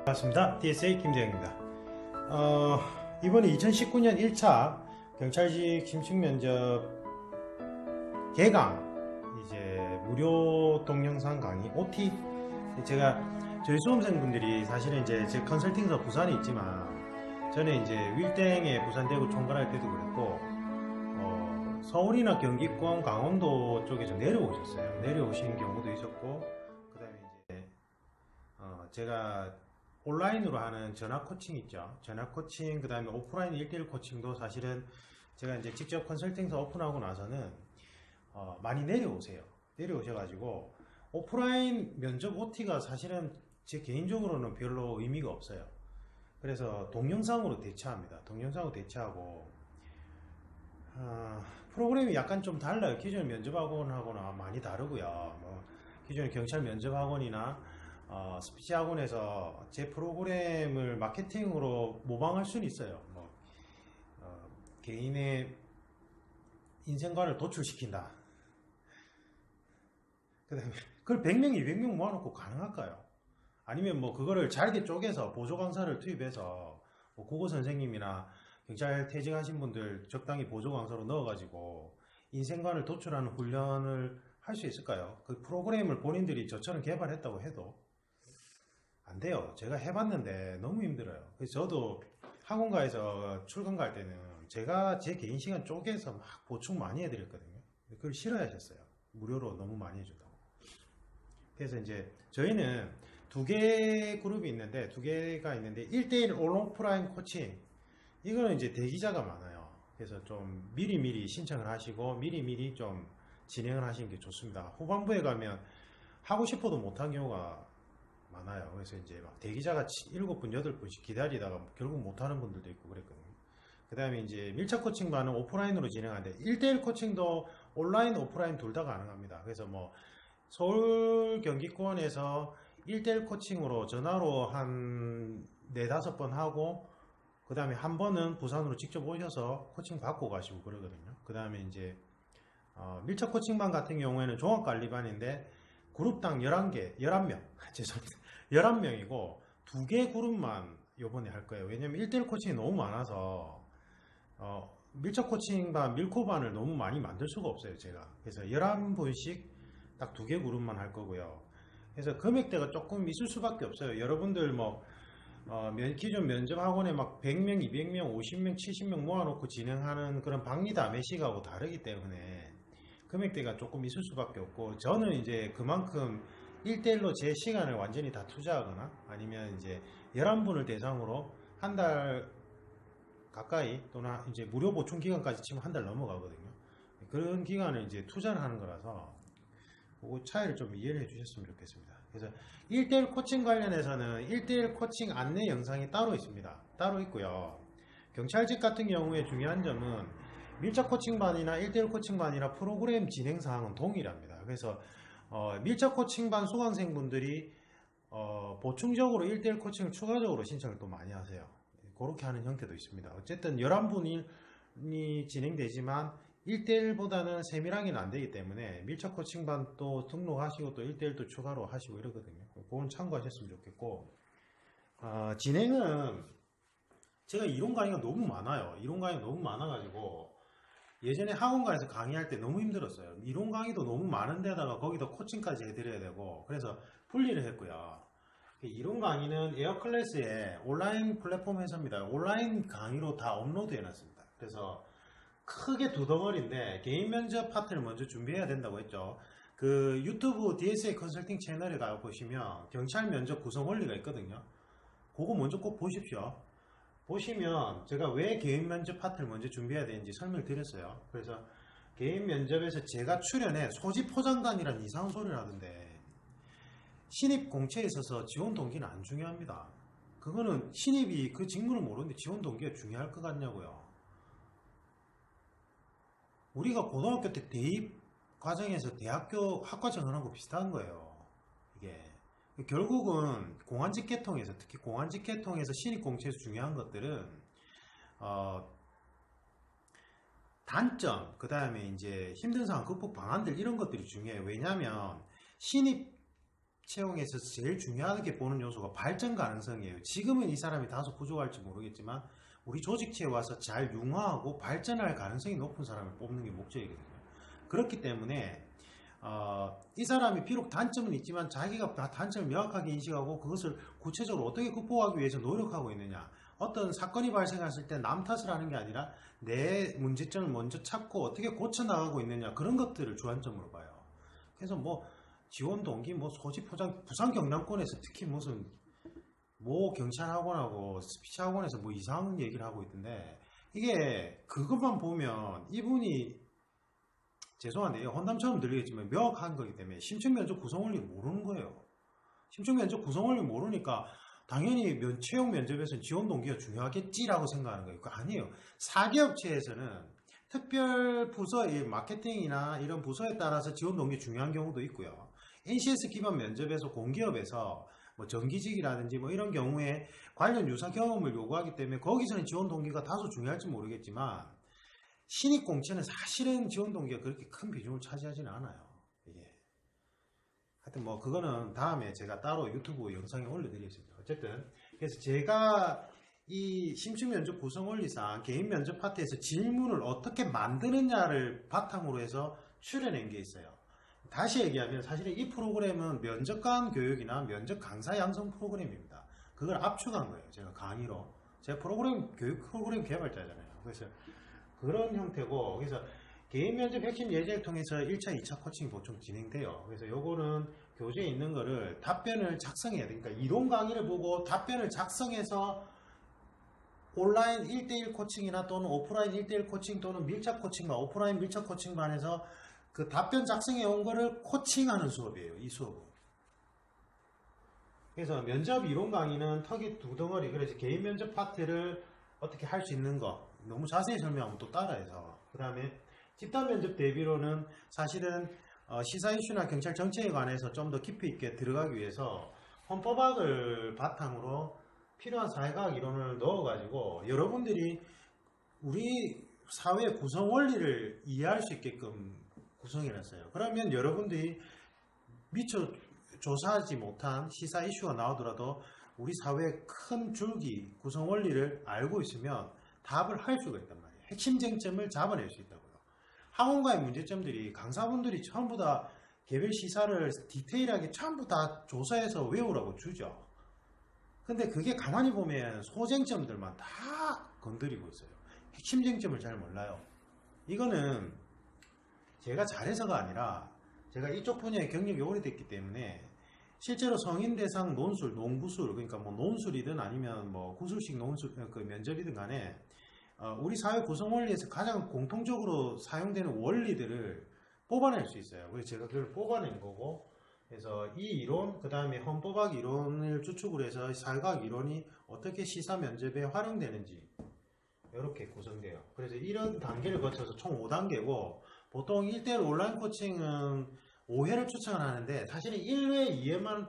반갑습니다. DSA 김대영입니다. 이번에 2019년 1차 경찰직 심층 면접 개강 이제 무료 동영상 강의 OT. 제가 저희 수험생분들이 사실은 이제 제 컨설팅사 부산에 있지만 저는 이제 윌땡에 부산대구 총괄할 때도 그랬고 서울이나 경기권 강원도 쪽에서 내려오셨어요. 내려오신 경우도 있었고, 그 다음에 이제 제가 온라인으로 하는 전화 코칭 있죠. 전화 코칭, 그 다음에 오프라인 1대1 코칭도 사실은 제가 이제 직접 컨설팅사 오픈하고 나서는 많이 내려오세요. 내려오셔가지고 오프라인 면접 OT가 사실은 제 개인적으로는 별로 의미가 없어요. 그래서 동영상으로 대체합니다. 동영상으로 대체하고 프로그램이 약간 좀 달라요. 기존 면접학원하고는 많이 다르고요. 기존의 경찰 면접학원이나 스피치 학원에서 제 프로그램을 마케팅으로 모방할 수는 있어요. 개인의 인생관을 도출시킨다. 그 다음에 그걸 100명, 200명 모아놓고 가능할까요? 아니면 그거를 잘게 쪼개서 보조 강사를 투입해서 국어 선생님이나 경찰 퇴직하신 분들 적당히 보조 강사로 넣어가지고 인생관을 도출하는 훈련을 할 수 있을까요? 그 프로그램을 본인들이 저처럼 개발했다고 해도 안 돼요. 제가 해봤는데 너무 힘들어요. 그래서 저도 학원가에서 출강 갈 때는 제가 제 개인 시간 쪼개서 막 보충 많이 해드렸거든요. 그걸 싫어하셨어요. 무료로 너무 많이 해준다고. 그래서 이제 저희는 두 개 그룹이 있는데, 두 개가 있는데 1대1 올 오프라인 코칭, 이거는 이제 대기자가 많아요. 그래서 좀 미리미리 신청을 하시고 미리미리 좀 진행을 하시는 게 좋습니다. 후반부에 가면 하고 싶어도 못한 경우가 많아요. 그래서 이제 막 대기자가 7분, 8분씩 기다리다가 결국 못하는 분들도 있고 그랬거든요. 그 다음에 이제 밀착 코칭반은 오프라인으로 진행하는데 1대1 코칭도 온라인, 오프라인 둘 다 가능합니다. 그래서 서울 경기권에서 1대1 코칭으로 전화로 한 4-5번 하고, 그 다음에 한 번은 부산으로 직접 오셔서 코칭 받고 가시고 그러거든요. 그 다음에 이제 밀착 코칭반 같은 경우에는 종합관리반인데 그룹당 11명 죄송합니다. 11명이고 2개 그룹만 요번에 할 거예요. 왜냐면 1대1 코칭이 너무 많아서 밀착 코칭반, 밀코반을 너무 많이 만들 수가 없어요, 제가. 그래서 11분씩 딱 2개 그룹만 할 거고요. 그래서 금액대가 조금 있을 수밖에 없어요. 여러분들 기존 면접 학원에 막 100명, 200명, 50명, 70명 모아놓고 진행하는 그런 박리다 매식하고 다르기 때문에 금액대가 조금 있을 수밖에 없고, 저는 이제 그만큼 1대1로 제 시간을 완전히 다 투자하거나 아니면 이제 11분을 대상으로 한 달 가까이, 또는 이제 무료 보충 기간까지 치면 한 달 넘어가거든요. 그런 기간을 이제 투자를 하는 거라서 그 차이를 좀 이해를 해 주셨으면 좋겠습니다. 그래서 1대1 코칭 관련해서는 1대1 코칭 안내 영상이 따로 있습니다. 따로 있고요. 경찰직 같은 경우에 중요한 점은 밀착 코칭반이나 1대1 코칭반이나 프로그램 진행 사항은 동일합니다. 그래서 밀착 코칭반 수강생분들이 보충적으로 1대1 코칭을 추가적으로 신청을 또 많이 하세요. 그렇게 하는 형태도 있습니다. 어쨌든 11분이 진행되지만 1대1보다는 세밀하게는 안 되기 때문에 밀착 코칭반 또 등록하시고 또 1대1도 추가로 하시고 이러거든요. 그건 참고하셨으면 좋겠고, 진행은 제가 이론 강의가 너무 많아요. 이론 강의가 너무 많아가지고 예전에 학원가에서 강의할 때 너무 힘들었어요. 이론 강의도 너무 많은데다가 거기다 코칭까지 해드려야 되고, 그래서 분리를 했고요. 이론 강의는 에어클래스에 온라인 플랫폼에서입니다. 온라인 강의로 다 업로드 해놨습니다. 그래서 크게 두 덩어리인데, 개인 면접 파트를 먼저 준비해야 된다고 했죠. 그 유튜브 DSA 컨설팅 채널에 가 보시면 경찰 면접 구성 원리가 있거든요. 그거 먼저 꼭 보십시오. 보시면 제가 왜 개인 면접 파트를 먼저 준비해야 되는지 설명을 드렸어요. 그래서 개인 면접에서 제가 출연해 소집 포장단이라는 이상한 소리를 하던데, 신입 공채에 있어서 지원 동기는 안 중요합니다. 그거는 신입이 그 직무를 모르는데 지원 동기가 중요할 것 같냐고요. 우리가 고등학교 때 대입 과정에서 대학교 학과 정원하고 비슷한 거예요. 이게 결국은 공안직계통에서, 특히 공안직계통에서 신입공채에서 중요한 것들은 단점, 그 다음에 이제 힘든 상황 극복 방안들, 이런 것들이 중요해요. 왜냐하면 신입 채용에서 제일 중요하게 보는 요소가 발전 가능성이에요. 지금은 이 사람이 다소 부족할지 모르겠지만 우리 조직체에 와서 잘 융화하고 발전할 가능성이 높은 사람을 뽑는 게 목적이거든요. 그렇기 때문에 이 사람이 비록 단점은 있지만 자기가 단점을 명확하게 인식하고 그것을 구체적으로 어떻게 극복하기 위해서 노력하고 있느냐, 어떤 사건이 발생했을 때 남 탓을 하는 게 아니라 내 문제점을 먼저 찾고 어떻게 고쳐나가고 있느냐, 그런 것들을 주안점으로 봐요. 그래서 뭐 지원 동기, 뭐 소집 포장, 부산 경남권에서 특히 무슨 뭐 경찰학원하고 스피치 학원에서 뭐 이상한 얘기를 하고 있던데, 이게 그것만 보면 이분이 죄송한데 혼담처럼 들리겠지만 명확한 거기 때문에 심층면접 구성원리를 모르는 거예요. 심층면접 구성원리를 모르니까 당연히 채용 면접에서는 지원 동기가 중요하겠지라고 생각하는 거예요. 그거 아니에요. 사기업체에서는 특별 부서의 마케팅이나 이런 부서에 따라서 지원 동기 중요한 경우도 있고요. NCS 기반 면접에서 공기업에서 뭐 정기직이라든지 뭐 이런 경우에 관련 유사 경험을 요구하기 때문에 거기서는 지원 동기가 다소 중요할지 모르겠지만, 신입 공채는 사실은 지원 동기가 그렇게 큰 비중을 차지하지는 않아요. 이게 하여튼 뭐 그거는 다음에 제가 따로 유튜브 영상에 올려드리겠습니다. 어쨌든 그래서 제가 이 심층 면접 구성 원리상 개인 면접 파트에서 질문을 어떻게 만드느냐를 바탕으로 해서 추려낸 게 있어요. 다시 얘기하면 사실은 이 프로그램은 면접관 교육이나 면접 강사 양성 프로그램입니다. 그걸 압축한 거예요. 제가 강의로. 제가 교육 프로그램 개발자잖아요. 그래서 그런 형태고, 그래서 개인 면접 핵심 예제를 통해서 1차, 2차 코칭 보충 진행돼요. 그래서 요거는 교재에 있는 거를 답변을 작성해야 되니까 이론 강의를 보고 답변을 작성해서 온라인 1대1 코칭이나 또는 오프라인 1대1 코칭 또는 밀착 코칭반, 오프라인 밀착 코칭반에서 그 답변 작성해 온 거를 코칭하는 수업이에요. 이 수업은. 그래서 면접 이론 강의는 턱이 두 덩어리, 그래서 개인 면접 파트를 어떻게 할 수 있는 거 너무 자세히 설명하면 또 따라해서, 그 다음에 집단 면접 대비로는 사실은 시사 이슈나 경찰 정책에 관해서 좀 더 깊이 있게 들어가기 위해서 헌법학을 바탕으로 필요한 사회과학 이론을 넣어가지고 여러분들이 우리 사회 구성 원리를 이해할 수 있게끔 구성해놨어요. 그러면 여러분들이 미처 조사하지 못한 시사 이슈가 나오더라도 우리 사회의 큰 줄기 구성 원리를 알고 있으면 답을 할 수가 있단 말이에요. 핵심 쟁점을 잡아낼 수 있다고요. 학원과의 문제점들이 강사분들이 전부 다 개별 시사를 디테일하게 전부 다 조사해서 외우라고 주죠. 근데 그게 가만히 보면 소쟁점들만 다 건드리고 있어요. 핵심 쟁점을 잘 몰라요. 이거는 제가 잘해서가 아니라 제가 이쪽 분야의 경력이 오래됐기 때문에 실제로 성인 대상 논술, 논구술, 그러니까 뭐 논술이든 아니면 뭐 구술식 논술, 그 면접이든 간에 우리 사회 구성 원리에서 가장 공통적으로 사용되는 원리들을 뽑아낼 수 있어요. 그래서 제가 그걸 뽑아낸 거고, 그래서 이 이론, 그 다음에 헌법학 이론을 주축으로 해서 사회과학 이론이 어떻게 시사 면접에 활용되는지 이렇게 구성돼요. 그래서 이런 단계를 거쳐서 총 5단계고, 보통 1대1 온라인 코칭은 5회를 추천을 하는데 사실은 1회, 2회만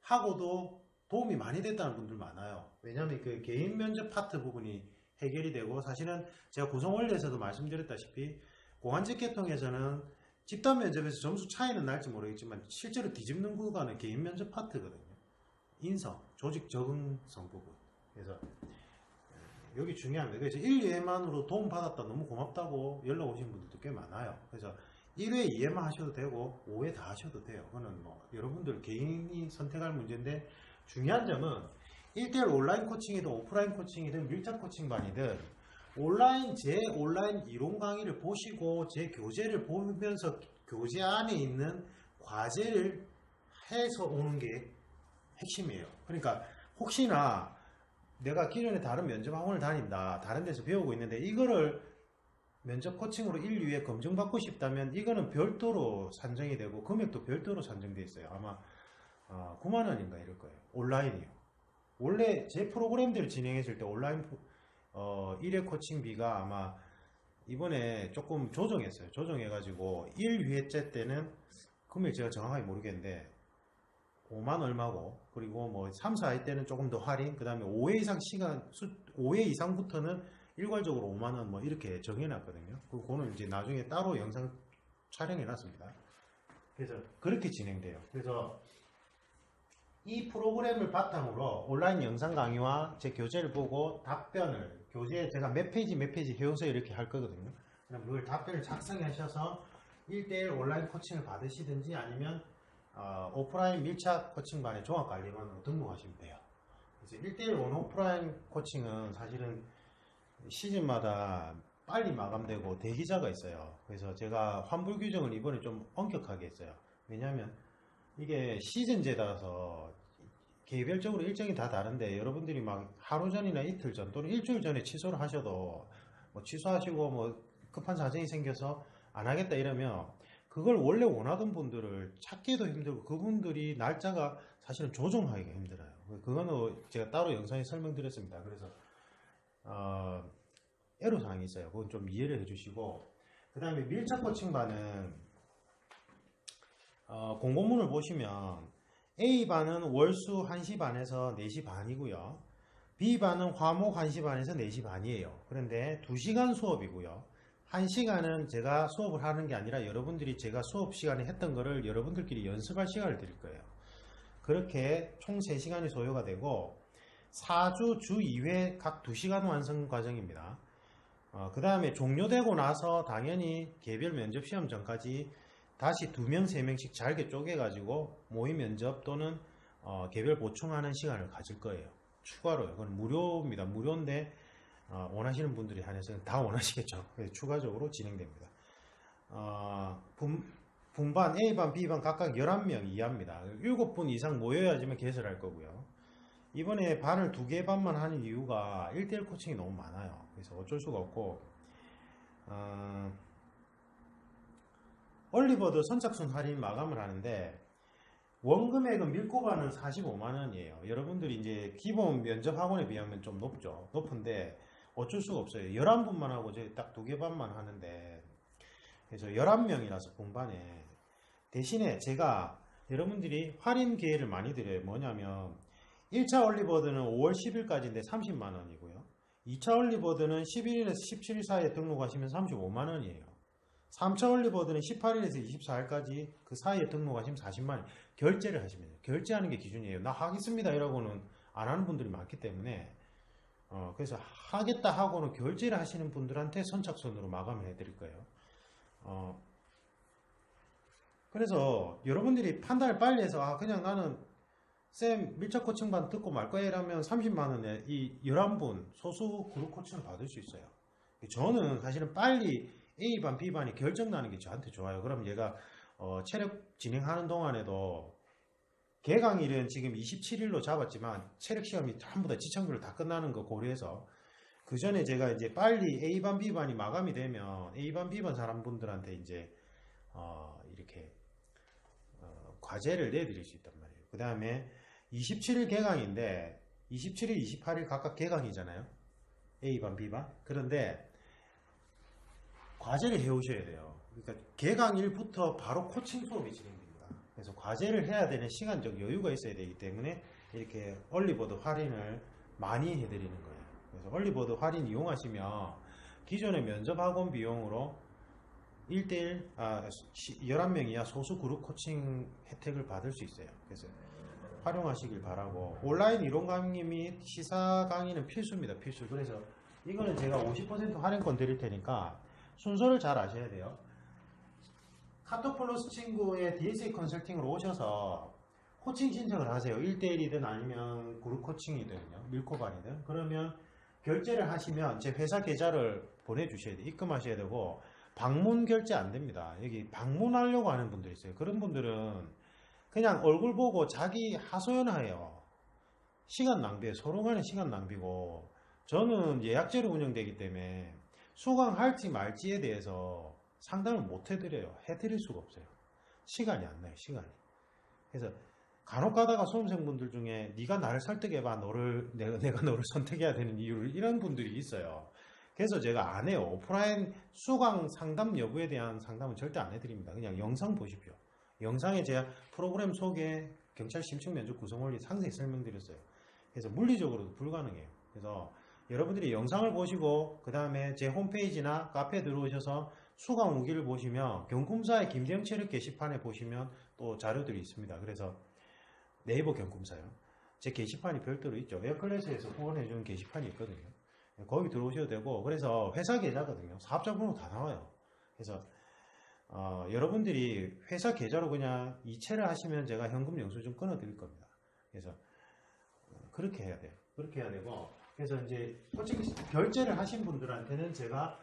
하고도 도움이 많이 됐다는 분들 많아요. 왜냐하면 그 개인 면접 파트 부분이 해결이 되고, 사실은 제가 구성 원리에서도 말씀드렸다시피 공안직 계통에서는 집단 면접에서 점수 차이는 날지 모르겠지만 실제로 뒤집는 구간은 개인 면접 파트거든요. 인성, 조직 적응성 부분. 그래서 여기 중요합니다. 그래서 1, 2회만으로 도움 받았다, 너무 고맙다고 연락 오신 분들도 꽤 많아요. 그래서 1회, 2회만 하셔도 되고 5회 다 하셔도 돼요. 그거는 뭐 여러분들 개인이 선택할 문제인데, 중요한 점은 1대1 온라인 코칭이든 오프라인 코칭이든 밀착 코칭반이든 제 온라인 이론 강의를 보시고 제 교재를 보면서 교재 안에 있는 과제를 해서 오는 게 핵심이에요. 그러니까 혹시나 내가 기존에 다른 면접 학원을 다닌다, 다른 데서 배우고 있는데 이거를 면접 코칭으로 1, 2회 검증받고 싶다면 이거는 별도로 산정이 되고 금액도 별도로 산정되어 있어요. 아마 9만원인가 이럴 거예요. 온라인이요. 원래 제 프로그램들을 진행했을 때 온라인 1회 코칭비가 아마 이번에 조금 조정했어요. 조정해가지고 1회째 때는 금액 제가 정확하게 모르겠는데 5만 얼마고, 그리고 뭐 3, 4회 때는 조금 더 할인, 그 다음에 5회 이상 5회 이상부터는 일괄적으로 5만원 뭐 이렇게 정해놨거든요. 그거는 이제 나중에 따로 영상 촬영해놨습니다. 그래서 그렇게 진행돼요. 그래서 이 프로그램을 바탕으로 온라인 영상 강의와 제 교재를 보고 답변을 교재에 제가 몇 페이지 몇 페이지 해오세요 이렇게 할 거거든요. 그럼 그걸 답변을 작성하셔서 1대1 온라인 코칭을 받으시든지 아니면 오프라인 밀착 코칭반의 종합관리만으로 등록하시면 돼요. 그래서 1대1 온오프라인 코칭은 사실은 시즌마다 빨리 마감되고 대기자가 있어요. 그래서 제가 환불 규정을 이번에 좀 엄격하게 했어요. 왜냐하면 이게 시즌제라서 개별적으로 일정이 다 다른데 여러분들이 막 하루 전이나 이틀 전 또는 일주일 전에 취소를 하셔도 뭐 취소하시고 뭐 급한 사정이 생겨서 안 하겠다 이러면 그걸 원래 원하던 분들을 찾기도 힘들고 그분들이 날짜가 사실은 조정하기가 힘들어요. 그거는 제가 따로 영상에 설명드렸습니다. 그래서 애로사항이 있어요. 그건 좀 이해를 해주시고, 그 다음에 밀착 코칭반은 공고문을 보시면 A반은 월수 1시 반에서 4시 반이고요. B반은 화목 1시 반에서 4시 반이에요. 그런데 2시간 수업이고요. 1시간은 제가 수업을 하는 게 아니라 여러분들이 제가 수업 시간에 했던 거를 여러분들끼리 연습할 시간을 드릴 거예요. 그렇게 총 3시간이 소요가 되고 4주 주 2회 각 2시간 완성 과정입니다. 그 다음에 종료되고 나서 당연히 개별 면접 시험 전까지 다시 2명, 3명씩 잘게 쪼개가지고 모의 면접 또는 개별 보충하는 시간을 가질 거예요. 추가로요. 그건 무료입니다. 무료인데 원하시는 분들이 한해서 다 원하시겠죠. 그래서 추가적으로 진행됩니다. 분반 A반, B반 각각 11명 이하입니다. 7분 이상 모여야지만 개설할 거고요. 이번에 반을 2개 반만 하는 이유가 1대1 코칭이 너무 많아요. 그래서 어쩔 수가 없고 얼리버드 선착순 할인 마감을 하는데 원금액은 밀고반은 45만원이에요. 여러분들이 이제 기본 면접 학원에 비하면 좀 높죠. 높은데 어쩔 수가 없어요. 11분만 하고 이제 딱 2개 반만 하는데 그래서 11명이라서 분반에 대신에 제가 여러분들이 할인 기회를 많이 드려요. 뭐냐면 1차 얼리버드는 5월 10일까지인데 30만원이고요. 2차 얼리버드는 11일에서 17일 사이에 등록하시면 35만원이에요. 3차 얼리버드는 18일에서 24일까지 그 사이에 등록하시면 40만원. 결제를 하시면 돼요. 결제하는 게 기준이에요. 나 하겠습니다 이라고는 안 하는 분들이 많기 때문에 그래서 하겠다 하고는 결제를 하시는 분들한테 선착순으로 마감을 해드릴 거예요. 그래서 여러분들이 판단을 빨리 해서 그냥 나는 쌤 밀착 코칭반 듣고 말 거예요 라면 30만원에 이 11분 소수 그룹 코칭을 받을 수 있어요. 저는 사실은 빨리 A반 B반이 결정나는 게 저한테 좋아요. 그럼 얘가 체력 진행하는 동안에도 개강일은 지금 27일로 잡았지만 체력 시험이 전부 다 지청률 다 끝나는 거 고려해서 그 전에 제가 이제 빨리 A반 B반이 마감이 되면 A반 B반 사람분들한테 이제 이렇게 과제를 내드릴 수 있단 말이에요. 그 다음에 27일 개강인데 27일, 28일 각각 개강이잖아요. A반, B반. 그런데 과제를 해오셔야 돼요. 그러니까 개강일부터 바로 코칭 수업이 진행됩니다. 그래서 과제를 해야 되는 시간적 여유가 있어야 되기 때문에 이렇게 얼리버드 할인을 많이 해드리는 거예요. 그래서 얼리버드 할인 이용하시면 기존의 면접학원 비용으로 1대1 11명 이하 소수 그룹 코칭 혜택을 받을 수 있어요. 그래서 활용하시길 바라고, 온라인 이론 강의 및 시사 강의는 필수입니다. 필수. 그래서 이거는 제가 50% 할인권 드릴 테니까 순서를 잘 아셔야 돼요. 카톡 플러스 친구의 DSA 컨설팅으로 오셔서 코칭 신청을 하세요. 1대1이든 아니면 그룹 코칭이든요. 밀코반이든. 그러면 결제를 하시면 제 회사 계좌를 보내주셔야 돼요. 입금하셔야 되고, 방문 결제 안 됩니다. 여기 방문하려고 하는 분들이 있어요. 그런 분들은 그냥 얼굴 보고 자기 하소연해요. 시간 낭비에 서로 간의 시간 낭비고, 저는 예약제로 운영되기 때문에 수강할지 말지에 대해서 상담을 못 해드려요. 해드릴 수가 없어요. 시간이 안 나요. 시간이. 그래서 간혹 가다가 수험생분들 중에 네가 나를 설득해봐. 내가 너를 선택해야 되는 이유를, 이런 분들이 있어요. 그래서 제가 안 해요. 오프라인 수강 상담 여부에 대한 상담은 절대 안 해드립니다. 그냥 영상 보십시오. 영상에 제가 프로그램 소개, 경찰 심층 면접 구성 원리 상세히 설명드렸어요. 그래서 물리적으로도 불가능해요. 그래서 여러분들이 영상을 보시고 그 다음에 제 홈페이지나 카페에 들어오셔서 수강 후기를 보시면 경품사의 김대영 체력 게시판에 보시면 또 자료들이 있습니다. 그래서 네이버 경품사요. 제 게시판이 별도로 있죠. 에어클래스에서 후원해주는 게시판이 있거든요. 거기 들어오셔도 되고, 그래서 회사 계좌거든요. 사업자 번호 다 나와요. 그래서 여러분들이 회사 계좌로 그냥 이체를 하시면 제가 현금 영수증 끊어드릴 겁니다. 그래서 그렇게 해야 돼요. 그렇게 해야 되고, 그래서 이제 솔직히 결제를 하신 분들한테는 제가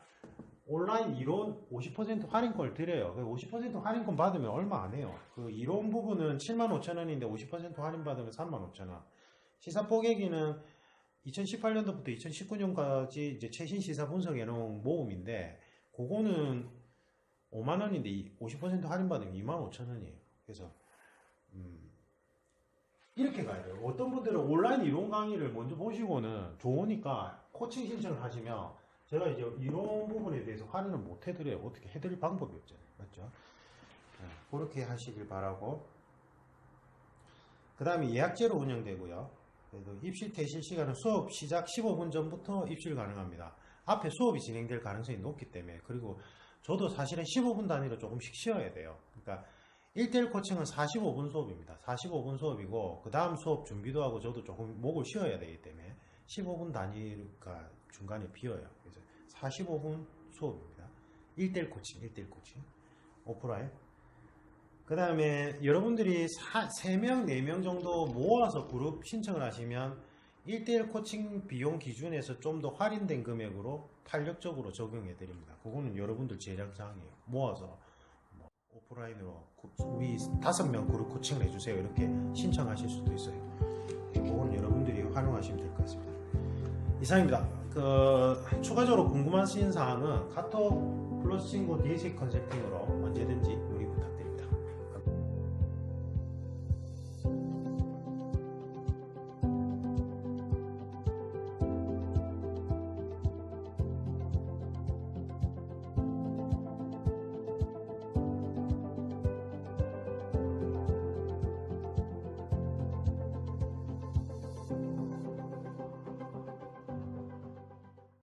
온라인 이론 50% 할인권을 드려요. 50% 할인권 받으면 얼마 안 해요. 그 이론 부분은 75,000원인데 50% 할인 받으면 35,000원. 시사 포개기는 2018년도부터 2019년까지 이제 최신 시사 분석해 놓은 모음인데, 그거는 5만원인데 50% 할인 받으면 25,000원이에요. 그래서 이렇게 가야 돼요. 어떤 분들은 온라인 이론 강의를 먼저 보시고는 좋으니까 코칭 신청을 하시면 제가 이제 이론 부분에 대해서 할인을 못 해드려요. 어떻게 해드릴 방법이 없잖아요. 맞죠? 그렇게 하시길 바라고. 그 다음에 예약제로 운영되고요. 그래서 입실 퇴실 시간은 수업 시작 15분 전부터 입실 가능합니다. 앞에 수업이 진행될 가능성이 높기 때문에. 그리고 저도 사실은 15분 단위로 조금씩 쉬어야 돼요. 그러니까 1대1 코칭은 45분 수업입니다. 45분 수업이고, 그 다음 수업 준비도 하고 저도 조금 목을 쉬어야 되기 때문에 15분 단위가 중간에 비어요. 그래서 45분 수업입니다. 1대1 코칭, 1대1 코칭. 오프라인. 그 다음에 여러분들이 3명, 4명 정도 모아서 그룹 신청을 하시면 1대1 코칭 비용 기준에서 좀 더 할인된 금액으로 탄력적으로 적용해 드립니다. 그거는 여러분들 제작사항이에요. 모아서 오프라인으로 우리 5명 그룹 코칭을 해주세요. 이렇게 신청하실 수도 있어요. 그건 여러분들이 활용하시면 될 것 같습니다. 이상입니다. 추가적으로 궁금하신 사항은 카톡 플러스 친구 DX 컨설팅으로 언제든지